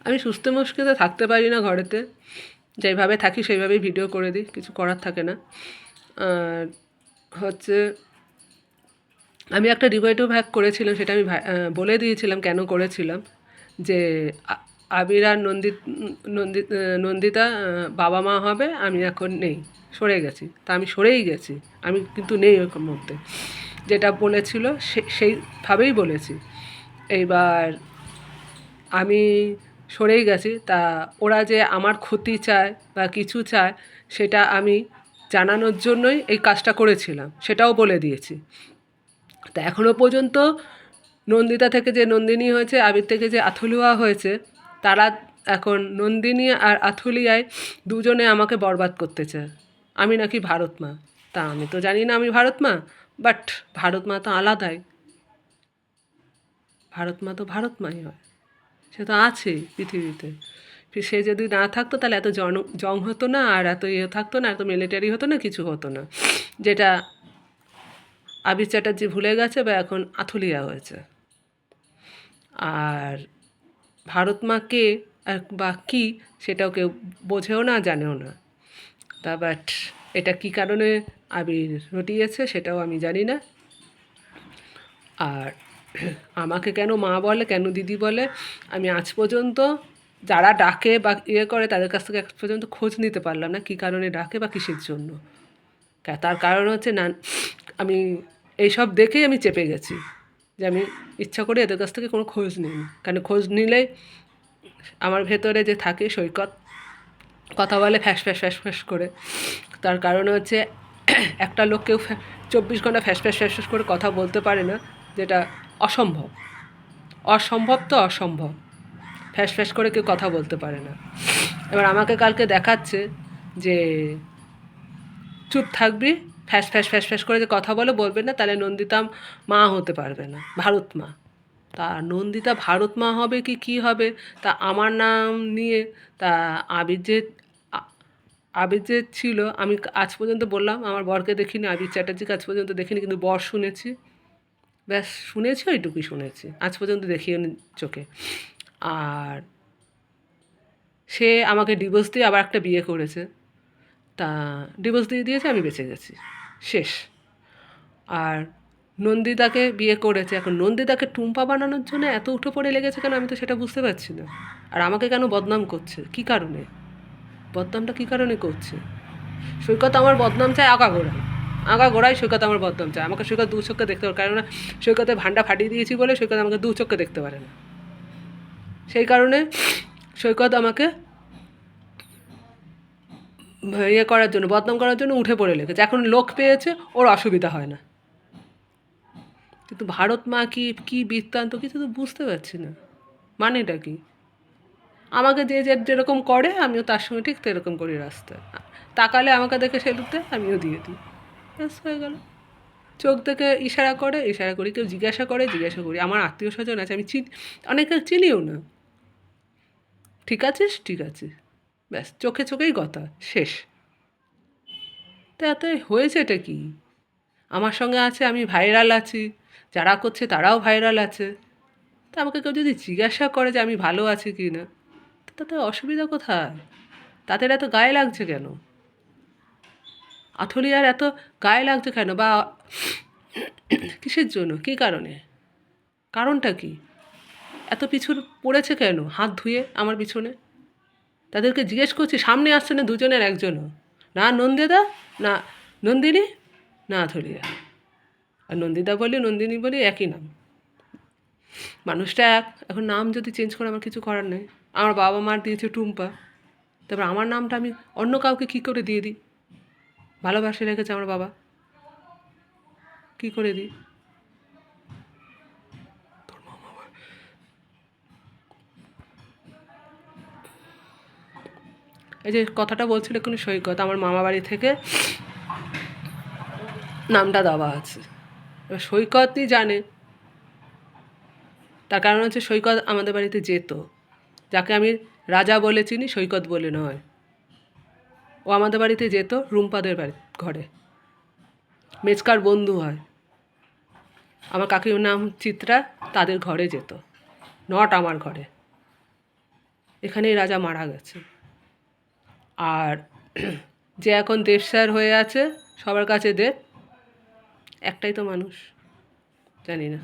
আমি সুস্থ মুশকিলে থাকতে পারি না ঘরেতে, যেইভাবে থাকি সেইভাবেই ভিডিও করে দিই, কিছু করার থাকে না। আর হচ্ছে আমি একটা ডিবেটিভ হ্যাক করেছিলাম, সেটা আমি বলে দিয়েছিলাম কেন করেছিলাম, যে আবির আর নন্দিতা বাবা মা হবে, আমি এখন নেই, সরে গেছি। তা আমি সরেই গেছি, আমি কিন্তু নেই ওর মধ্যে। যেটা বলেছিল সেইভাবেই বলেছি। এইবার আমি সরেই গেছি, তা ওরা যে আমার ক্ষতি চায় বা কিছু চায় সেটা আমি জানানোর জন্যই এই কাজটা করেছিলাম, সেটাও বলে দিয়েছি। তা এখনও পর্যন্ত নন্দিতা থেকে যে নন্দিনী হয়েছে, আবির থেকে যে আথুলিয়া হয়েছে, তারা এখন নন্দিনী আর আথুলিয়ায় দুজনে আমাকে বরবাদ করতে চায়। আমি নাকি ভারত মা। তা আমি তো জানি না আমি ভারত মা, বাট ভারত মা তো আলাদাই। ভারত মা তো ভারত মাই হয়, সে তো আছেই পৃথিবীতে। সে যদি না থাকতো তাহলে এত জং হতো না, আর এত ইয়ে থাকতো না, এত মিলিটারি হতো না, কিছু হতো না, যেটা আবির চ্যাটার্জি ভুলে গেছে বা এখন আথুলিয়া হয়েছে। আর ভারত মা কে বা কী সেটাও কেউ বোঝেও না, জানেও না। তা বাট এটা কী কারণে আবির রটিয়েছে সেটাও আমি জানি না। আর আমাকে কেন মা বলে, কেন দিদি বলে, আমি আজ পর্যন্ত যারা ডাকে বা ইয়ে করে তাদের কাছ থেকে আজ পর্যন্ত খোঁজ নিতে পারলাম না কী কারণে ডাকে বা কিসের জন্য। তার কারণ হচ্ছে না, আমি এইসব দেখেই আমি চেপে গেছি, যে আমি ইচ্ছা করে এদের কাছ থেকে কোনো খোঁজ নিইনি। কারণ খোঁজ নিলেই আমার ভেতরে যে থাকে সৈকত কথা বলে ফ্যাস ফ্যাস ফ্যাস ফ্যাস করে। তার কারণ হচ্ছে একটা লোক কেউ 24 ঘন্টা ফ্যাস ফ্যাস ফ্যাস ফ্যাস করে কথা বলতে পারে না, যেটা অসম্ভব। অসম্ভব তো অসম্ভব, ফ্যাস ফ্যাস করে কেউ কথা বলতে পারে না। এবার আমাকে কালকে দেখাচ্ছে যে চুপ থাকবি, ফ্যাস ফ্যাস ফ্যাস ফ্যাস করে যে কথা বলবে না, তাহলে নন্দিতা মা হতে পারবে না, ভারত মা। তা নন্দিতা ভারত মা হবে কি কী হবে, তা আমার নাম নিয়ে, তা আবির যে আবির যে ছিল, আমি আজ পর্যন্ত বললাম আমার বরকে দেখিনি, আবির চ্যাটার্জিকে আজ পর্যন্ত দেখিনি, কিন্তু বর শুনেছি, ব্যাস শুনেছি, ওইটুকুই শুনেছি, আজ পর্যন্ত দেখিও চোখে। আর সে আমাকে ডিভোর্স দিয়ে আবার একটা বিয়ে করেছে, তা ডিভোর্স দিয়ে দিয়েছে, আমি বেঁচে গেছি, শেষ। আর নন্দিতাকে বিয়ে করেছে, এখন নন্দিতাকে টুম্পা বানানোর জন্য এত উঠে পড়ে লেগেছে কেন, আমি তো সেটা বুঝতে পারছি না। আর আমাকে কেন বদনাম করছে, কী কারণে বদনামটা কী কারণে করছে? সৈকত আমার বদনাম চায় আগাগোড়ায় সৈকত আমার বদনাম চায়। আমাকে সৈকত দু চোখে দেখতে পারে, কেননা সৈকতের ভান্ডা ফাটিয়ে দিয়েছি বলে সৈকত আমাকে দু চোখে দেখতে পারে না। সেই কারণে সৈকত আমাকে ইয়ে করার জন্য, বদনাম করার জন্য উঠে পড়ে লেগেছে। এখন লোক পেয়েছে, ওর অসুবিধা হয় না। কিন্তু ভারত মা কি কী বৃত্তান্ত কিছু তো বুঝতে পারছি না, মানেটা কি? আমাকে যে যেরকম করে আমিও তার সঙ্গে ঠিক সেরকম করি। রাস্তায় তাকালে আমাকে দেখে সেলুট দেয়, আমিও দিয়ে দিই, ব্যাস হয়ে গেল। চোখ দেখে ইশারা করি, কেউ জিজ্ঞাসা করি। আমার আত্মীয় স্বজন আছে, আমি অনেকে চিনিও না, ঠিক আছিস, ঠিক আছে, ব্যাস চোখে চোখেই কথা, শেষ। তাতে হয়েছে এটা কি? আমার সঙ্গে আছে, আমি ভাইরাল আছি, যারা করছে তারাও ভাইরাল আছে। তা আমাকে কেউ যদি জিজ্ঞাসা করে যে আমি ভালো আছি কি না, তাতে অসুবিধা কোথায়? তাদের এত গায়ে লাগছে কেন? আথলিয়ার এত গায়ে লাগছে কেন, বা কিসের জন্য, কী কারণে, কারণটা কি? এত পিছু পড়েছে কেন হাত ধুয়ে আমার পিছনে? তাদেরকে জিজ্ঞেস করছি, সামনে আসছে না দুজনের একজনও, না নন্দিতা, না নন্দিনী, না আথলিয়া। আর নন্দিতা বলি নন্দিনী বলি একই নাম, মানুষটা এক। এখন নাম যদি চেঞ্জ করে আমার কিছু করার নেই। আমার বাবা মার দিয়েছে টুম্পা, তারপর আমার নামটা আমি অন্য কাউকে কী করে দিয়ে দিই? ভালোবাসে রেখেছে আমার বাবা, কী করে দিই? এই যে কথাটা বলছিল কোনো সৈকত, আমার মামা বাড়ি থেকে নামটা দেওয়া আছে। এবার সৈকতই জানে, তার কারণ হচ্ছে সৈকত আমাদের বাড়িতে যেত, যাকে আমি রাজা বলে চিনি, সৈকত বলে নয়। ও আমাদের বাড়িতে যেত, রুম্পাদের বাড়ি ঘরে, মেচকার বন্ধু হয়, আমার কাকির নাম চিত্রা, তাদের ঘরে যেত, নট আমার ঘরে। এখানেই রাজা মারা গেছে। আর যে এখন দেশ স্যার হয়ে আছে সবার কাছে একটাই তো মানুষ, জানি না।